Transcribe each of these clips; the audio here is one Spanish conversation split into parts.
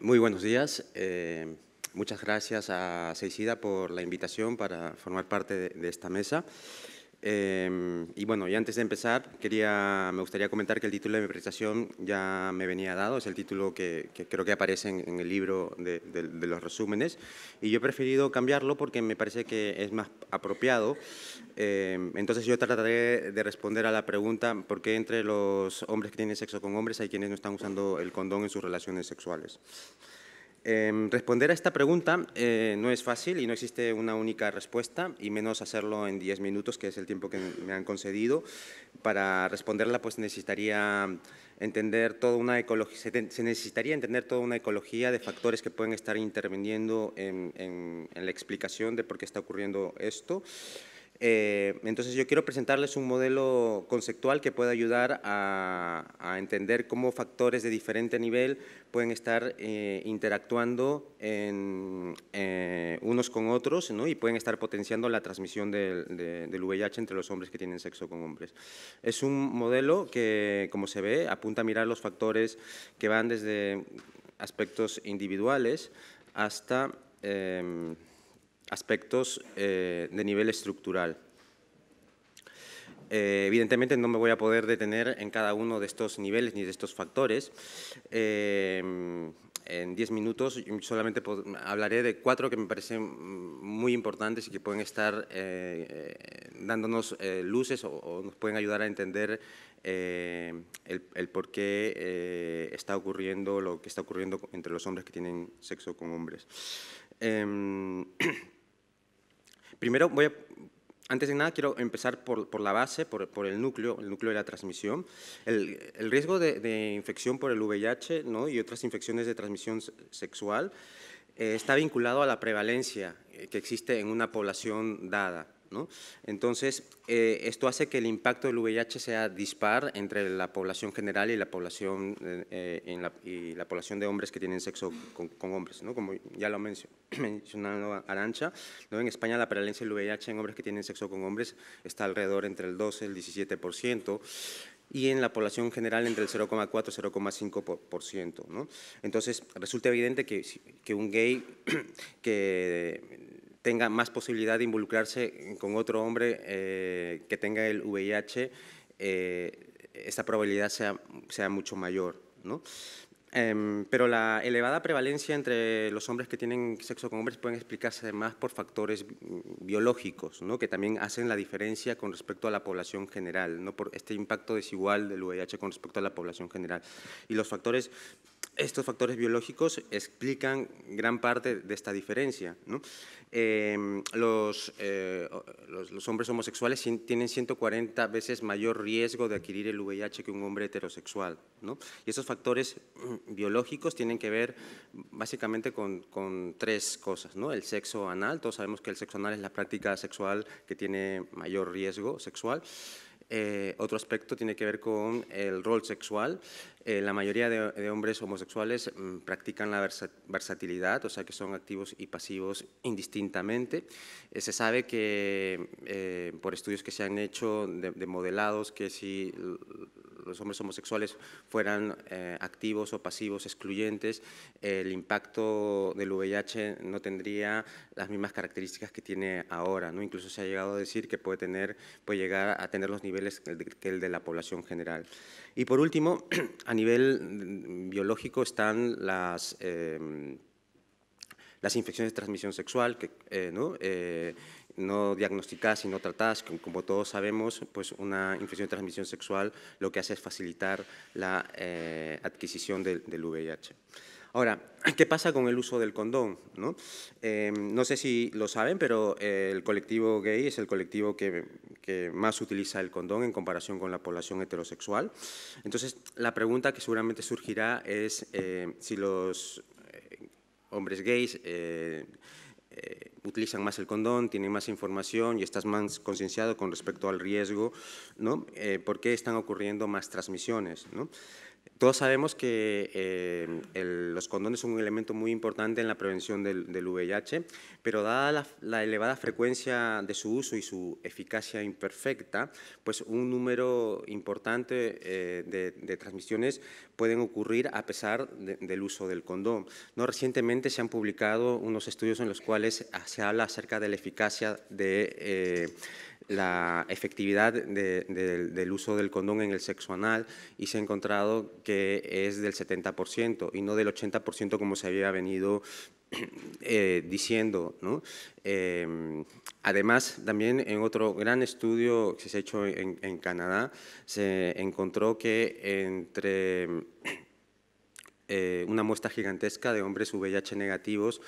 Muy buenos días. Muchas gracias a Seisida por la invitación para formar parte de esta mesa. Y bueno, y antes de empezar, me gustaría comentar que el título de mi presentación ya me venía dado, es el título que creo que aparece en el libro de los resúmenes, y yo he preferido cambiarlo porque me parece que es más apropiado. Entonces yo trataré de responder a la pregunta ¿por qué entre los hombres que tienen sexo con hombres hay quienes no están usando el condón en sus relaciones sexuales? Responder a esta pregunta no es fácil y no existe una única respuesta, y menos hacerlo en 10 minutos, que es el tiempo que me han concedido. Para responderla, pues necesitaría entender toda una ecología, se necesitaría entender toda una ecología de factores que pueden estar interviniendo en la explicación de por qué está ocurriendo esto. Entonces yo quiero presentarles un modelo conceptual que pueda ayudar a entender cómo factores de diferente nivel pueden estar interactuando unos con otros, ¿no? Y pueden estar potenciando la transmisión del VIH entre los hombres que tienen sexo con hombres. Es un modelo que, como se ve, apunta a mirar los factores que van desde aspectos individuales hasta aspectos de nivel estructural. Evidentemente no me voy a poder detener en cada uno de estos niveles ni de estos factores. En 10 minutos solamente hablaré de 4 que me parecen muy importantes y que pueden estar dándonos luces o nos pueden ayudar a entender el por qué está ocurriendo lo que está ocurriendo entre los hombres que tienen sexo con hombres. Primero, antes de nada, quiero empezar por la base, por el núcleo de la transmisión. El riesgo de infección por el VIH, ¿no? Y otras infecciones de transmisión sexual está vinculado a la prevalencia que existe en una población dada, ¿no? Entonces, esto hace que el impacto del VIH sea dispar entre la población general y la población, la población de hombres que tienen sexo con hombres, ¿no? Como ya lo mencionado Arantxa, ¿no? En España la prevalencia del VIH en hombres que tienen sexo con hombres está alrededor entre el 12 y el 17%, y en la población general entre el 0,4 y 0,5%, ¿no? Entonces, resulta evidente que un gay que tenga más posibilidad de involucrarse con otro hombre que tenga el VIH, esta probabilidad sea mucho mayor, ¿no? Pero la elevada prevalencia entre los hombres que tienen sexo con hombres pueden explicarse además por factores biológicos, ¿no? Que también hacen la diferencia con respecto a la población general, ¿no? Por este impacto desigual del VIH con respecto a la población general. Y estos factores biológicos explican gran parte de esta diferencia, ¿no? Los hombres homosexuales tienen 140 veces mayor riesgo de adquirir el VIH que un hombre heterosexual, ¿no? Y esos factores biológicos tienen que ver básicamente con 3 cosas, ¿no? El sexo anal, todos sabemos que el sexo anal es la práctica sexual que tiene mayor riesgo sexual. Otro aspecto tiene que ver con el rol sexual. La mayoría de hombres homosexuales practican la versatilidad, o sea que son activos y pasivos indistintamente. Se sabe que por estudios que se han hecho de modelados que si los hombres homosexuales fueran activos o pasivos excluyentes, el impacto del VIH no tendría las mismas características que tiene ahora, ¿no? Incluso se ha llegado a decir que puede llegar a tener los niveles que el de la población general. Y por último, a nivel biológico están las infecciones de transmisión sexual, no diagnosticadas y no tratadas, como todos sabemos, pues una infección de transmisión sexual lo que hace es facilitar la adquisición del VIH. Ahora, ¿qué pasa con el uso del condón, ¿no? No sé si lo saben, pero el colectivo gay es el colectivo que más utiliza el condón en comparación con la población heterosexual. Entonces, la pregunta que seguramente surgirá es si los hombres gays utilizan más el condón, tienen más información y estás más concienciado con respecto al riesgo, ¿no? ¿Por qué están ocurriendo más transmisiones, ¿no? Todos sabemos que los condones son un elemento muy importante en la prevención del VIH, pero dada la elevada frecuencia de su uso y su eficacia imperfecta, pues un número importante de transmisiones pueden ocurrir a pesar del uso del condón. ¿No? Recientemente se han publicado unos estudios en los cuales se habla acerca de la eficacia de la efectividad del uso del condón en el sexo anal y se ha encontrado que es del 70% y no del 80% como se había venido diciendo, ¿no? Además, también en otro gran estudio que se ha hecho en Canadá, se encontró que entre una muestra gigantesca de hombres VIH negativos,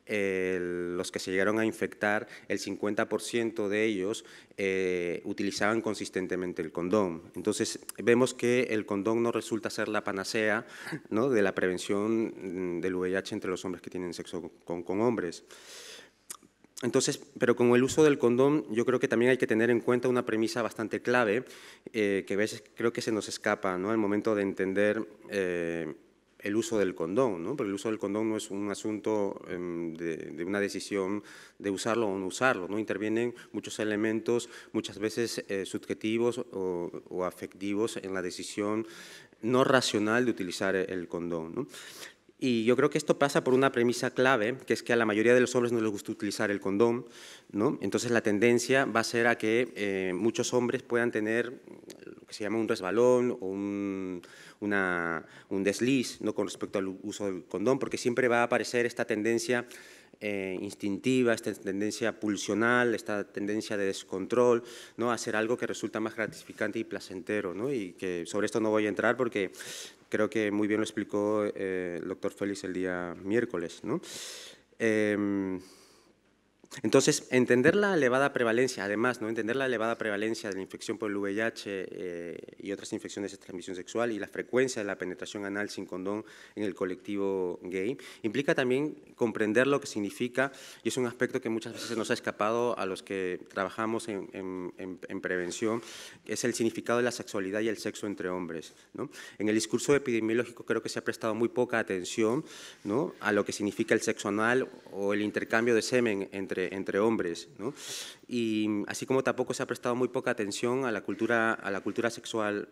los que se llegaron a infectar, el 50% de ellos utilizaban consistentemente el condón. Entonces, vemos que el condón no resulta ser la panacea, ¿no?, de la prevención del VIH entre los hombres que tienen sexo con hombres. Entonces, pero con el uso del condón, yo creo que también hay que tener en cuenta una premisa bastante clave, que a veces creo que se nos escapa, ¿no?, al momento de entender el uso del condón, ¿no? Porque el uso del condón no es un asunto de una decisión de usarlo o no usarlo, ¿no? Intervienen muchos elementos, muchas veces subjetivos o afectivos en la decisión no racional de utilizar el condón, ¿no? Y yo creo que esto pasa por una premisa clave, que es que a la mayoría de los hombres no les gusta utilizar el condón, ¿no? Entonces la tendencia va a ser a que muchos hombres puedan tener lo que se llama un resbalón o un desliz, ¿no?, con respecto al uso del condón, porque siempre va a aparecer esta tendencia instintiva, esta tendencia pulsional, esta tendencia de descontrol, ¿no?, a hacer algo que resulta más gratificante y placentero, ¿no? Y que sobre esto no voy a entrar porque creo que muy bien lo explicó el doctor Félix el día miércoles, ¿no? Entonces, entender la elevada prevalencia, además, ¿no?, entender la elevada prevalencia de la infección por el VIH y otras infecciones de transmisión sexual y la frecuencia de la penetración anal sin condón en el colectivo gay, implica también comprender lo que significa, y es un aspecto que muchas veces nos ha escapado a los que trabajamos en prevención, es el significado de la sexualidad y el sexo entre hombres, ¿no? En el discurso epidemiológico creo que se ha prestado muy poca atención, ¿no?, a lo que significa el sexo anal o el intercambio de semen entre hombres, ¿no? Y así como tampoco se ha prestado muy poca atención a la cultura sexual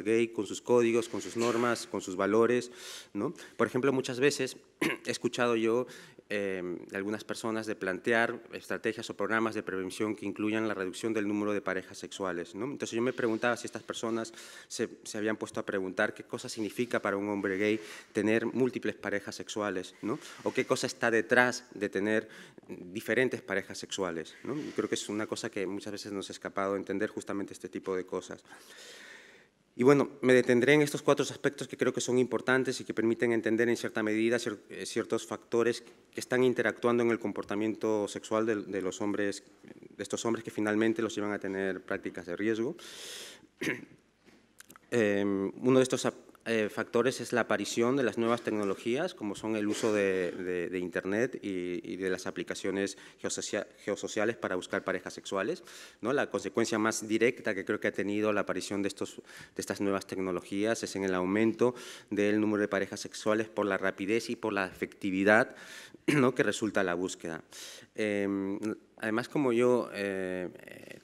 gay, con sus códigos, con sus normas, con sus valores, ¿no? Por ejemplo, muchas veces he escuchado yo de algunas personas de plantear estrategias o programas de prevención que incluyan la reducción del número de parejas sexuales, ¿no? Entonces yo me preguntaba si estas personas se habían puesto a preguntar qué cosa significa para un hombre gay tener múltiples parejas sexuales, ¿no? O qué cosa está detrás de tener diferentes parejas sexuales, ¿no? Yo creo que es una cosa que muchas veces nos ha escapado entender justamente este tipo de cosas. Y bueno, me detendré en estos 4 aspectos que creo que son importantes y que permiten entender en cierta medida ciertos factores que están interactuando en el comportamiento sexual de los hombres, de estos hombres que finalmente los llevan a tener prácticas de riesgo. Uno de estos factores es la aparición de las nuevas tecnologías, como son el uso de Internet y de las aplicaciones geosociales para buscar parejas sexuales, ¿no? La consecuencia más directa que creo que ha tenido la aparición de estas nuevas tecnologías es en el aumento del número de parejas sexuales por la rapidez y por la efectividad, ¿no?, que resulta la búsqueda. Además, como yo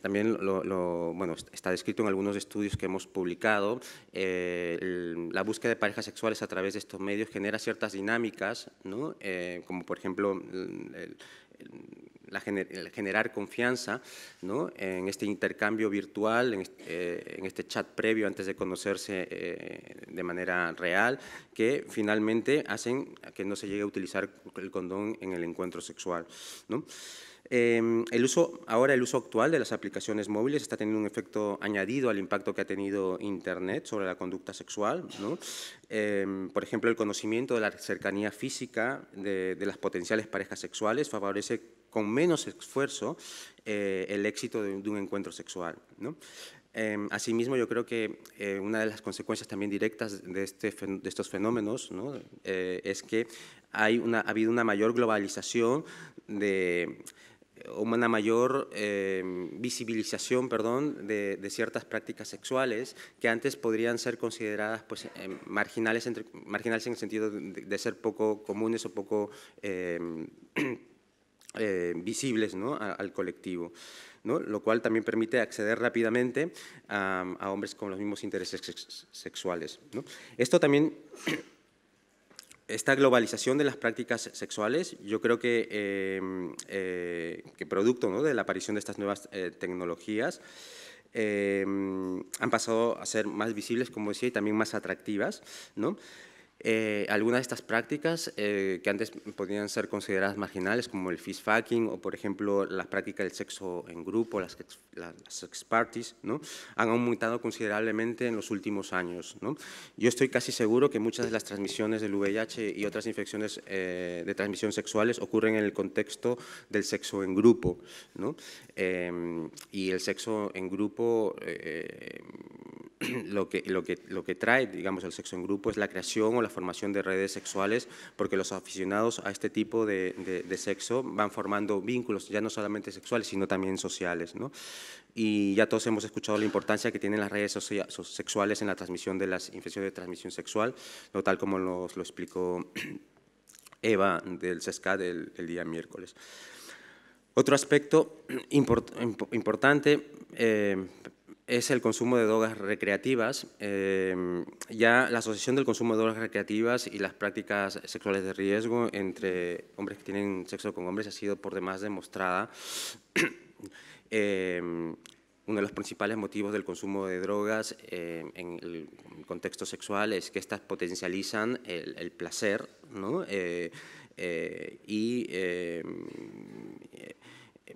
también bueno, está descrito en algunos estudios que hemos publicado, la búsqueda de parejas sexuales a través de estos medios genera ciertas dinámicas, ¿no?, como por ejemplo el generar confianza, ¿no?, en este intercambio virtual, en este chat previo antes de conocerse de manera real, que finalmente hacen que no se llegue a utilizar el condón en el encuentro sexual, ¿no? El uso actual de las aplicaciones móviles está teniendo un efecto añadido al impacto que ha tenido Internet sobre la conducta sexual, ¿no? Por ejemplo, el conocimiento de la cercanía física de las potenciales parejas sexuales favorece con menos esfuerzo el éxito de un encuentro sexual, ¿no? Asimismo, yo creo que una de las consecuencias también directas de estos fenómenos, ¿no?, es que ha habido una mayor globalización una mayor visibilización, perdón, de ciertas prácticas sexuales que antes podrían ser consideradas pues, marginales en el sentido de ser poco comunes o poco visibles, ¿no?, al colectivo, ¿no?, lo cual también permite acceder rápidamente a hombres con los mismos intereses sexuales, ¿no? Esto también, esta globalización de las prácticas sexuales, yo creo que producto, ¿no?, de la aparición de estas nuevas tecnologías, han pasado a ser más visibles, como decía, y también más atractivas, ¿no? Algunas de estas prácticas que antes podían ser consideradas marginales, como el fistfucking o, por ejemplo, las prácticas del sexo en grupo, las sex parties, ¿no?, han aumentado considerablemente en los últimos años, ¿no? Yo estoy casi seguro que muchas de las transmisiones del VIH y otras infecciones de transmisión sexuales ocurren en el contexto del sexo en grupo, ¿no? Y el sexo en grupo, lo que trae, digamos, el sexo en grupo es la creación o la formación de redes sexuales, porque los aficionados a este tipo de sexo van formando vínculos, ya no solamente sexuales, sino también sociales, ¿no? Y ya todos hemos escuchado la importancia que tienen las redes sexuales en la transmisión de las infecciones de transmisión sexual, ¿no?, tal como lo explicó Eva del CESCAD el día miércoles. Otro aspecto importante es el consumo de drogas recreativas. Ya la asociación del consumo de drogas recreativas y las prácticas sexuales de riesgo entre hombres que tienen sexo con hombres ha sido por demás demostrada. Uno de los principales motivos del consumo de drogas en el contexto sexual es que estas potencializan el placer, ¿no?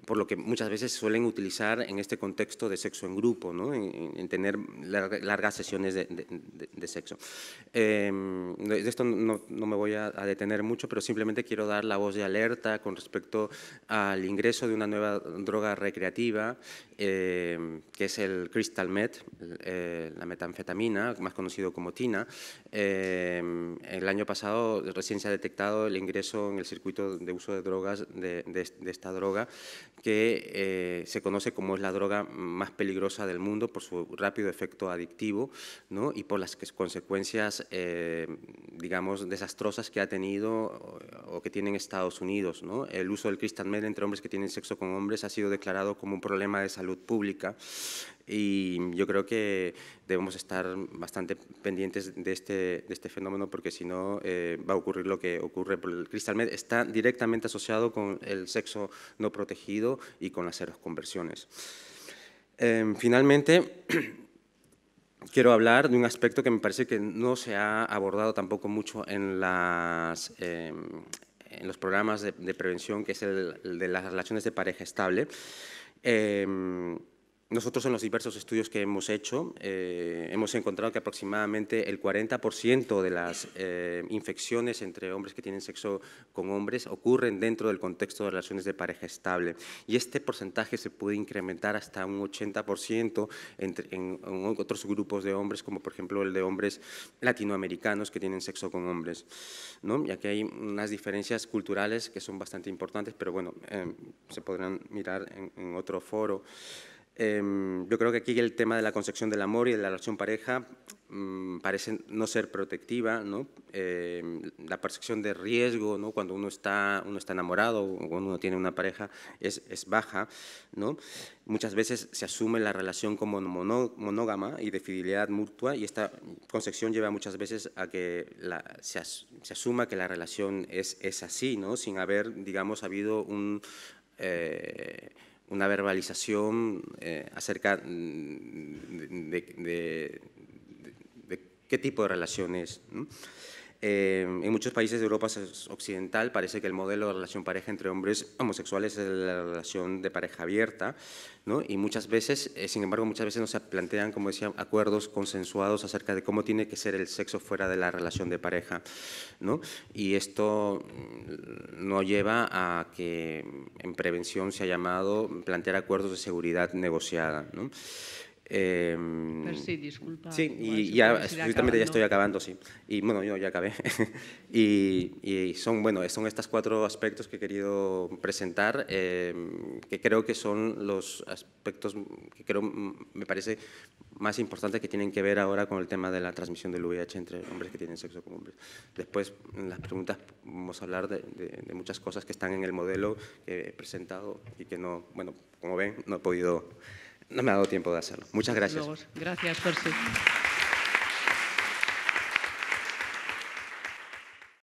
Por lo que muchas veces suelen utilizar en este contexto de sexo en grupo, ¿no?, en tener largas sesiones de sexo. De esto no me voy a detener mucho, pero simplemente quiero dar la voz de alerta con respecto al ingreso de una nueva droga recreativa, que es el crystal meth, la metanfetamina, más conocido como tina. El año pasado recién se ha detectado el ingreso en el circuito de uso de drogas de esta droga, que se conoce como es la droga más peligrosa del mundo por su rápido efecto adictivo, ¿no?, y por las consecuencias, digamos, desastrosas que ha tenido o que tiene en Estados Unidos, ¿no? El uso del crystal meth entre hombres que tienen sexo con hombres ha sido declarado como un problema de salud pública, y yo creo que debemos estar bastante pendientes de este fenómeno, porque si no va a ocurrir lo que ocurre. El crystal meth está directamente asociado con el sexo no protegido y con las seroconversiones. Finalmente, quiero hablar de un aspecto que me parece que no se ha abordado tampoco mucho en los programas de prevención, que es el de las relaciones de pareja estable. Nosotros en los diversos estudios que hemos hecho hemos encontrado que aproximadamente el 40% de las infecciones entre hombres que tienen sexo con hombres ocurren dentro del contexto de relaciones de pareja estable, y este porcentaje se puede incrementar hasta un 80% en otros grupos de hombres, como por ejemplo el de hombres latinoamericanos que tienen sexo con hombres, ¿no? Ya que hay unas diferencias culturales que son bastante importantes, pero bueno, se podrán mirar en otro foro. Yo creo que aquí el tema de la concepción del amor y de la relación pareja parece no ser protectiva, ¿no? La percepción de riesgo, ¿no?, cuando uno está enamorado o cuando uno tiene una pareja es baja, ¿no? Muchas veces se asume la relación como monógama y de fidelidad mutua, y esta concepción lleva muchas veces a que se asuma que la relación es así, ¿no?, sin haber, digamos, habido una verbalización acerca de qué tipo de relación es, ¿no? En muchos países de Europa occidental parece que el modelo de relación pareja entre hombres homosexuales es la relación de pareja abierta, ¿no? Y muchas veces, sin embargo, muchas veces no se plantean, como decía, acuerdos consensuados acerca de cómo tiene que ser el sexo fuera de la relación de pareja, ¿no? Y esto no lleva a que en prevención se ha llamado plantear acuerdos de seguridad negociada, ¿no? Percy, disculpa. Sí, y ya, justamente ya estoy acabando, sí. Y bueno, yo ya acabé. y son, bueno, son estos 4 aspectos que he querido presentar, que creo que son los aspectos que creo, me parece más importantes que tienen que ver ahora con el tema de la transmisión del VIH entre hombres que tienen sexo con hombres. Después, en las preguntas, vamos a hablar de muchas cosas que están en el modelo que he presentado y que no, bueno, como ven, no me ha dado tiempo de hacerlo. Muchas gracias. Gracias, Percy.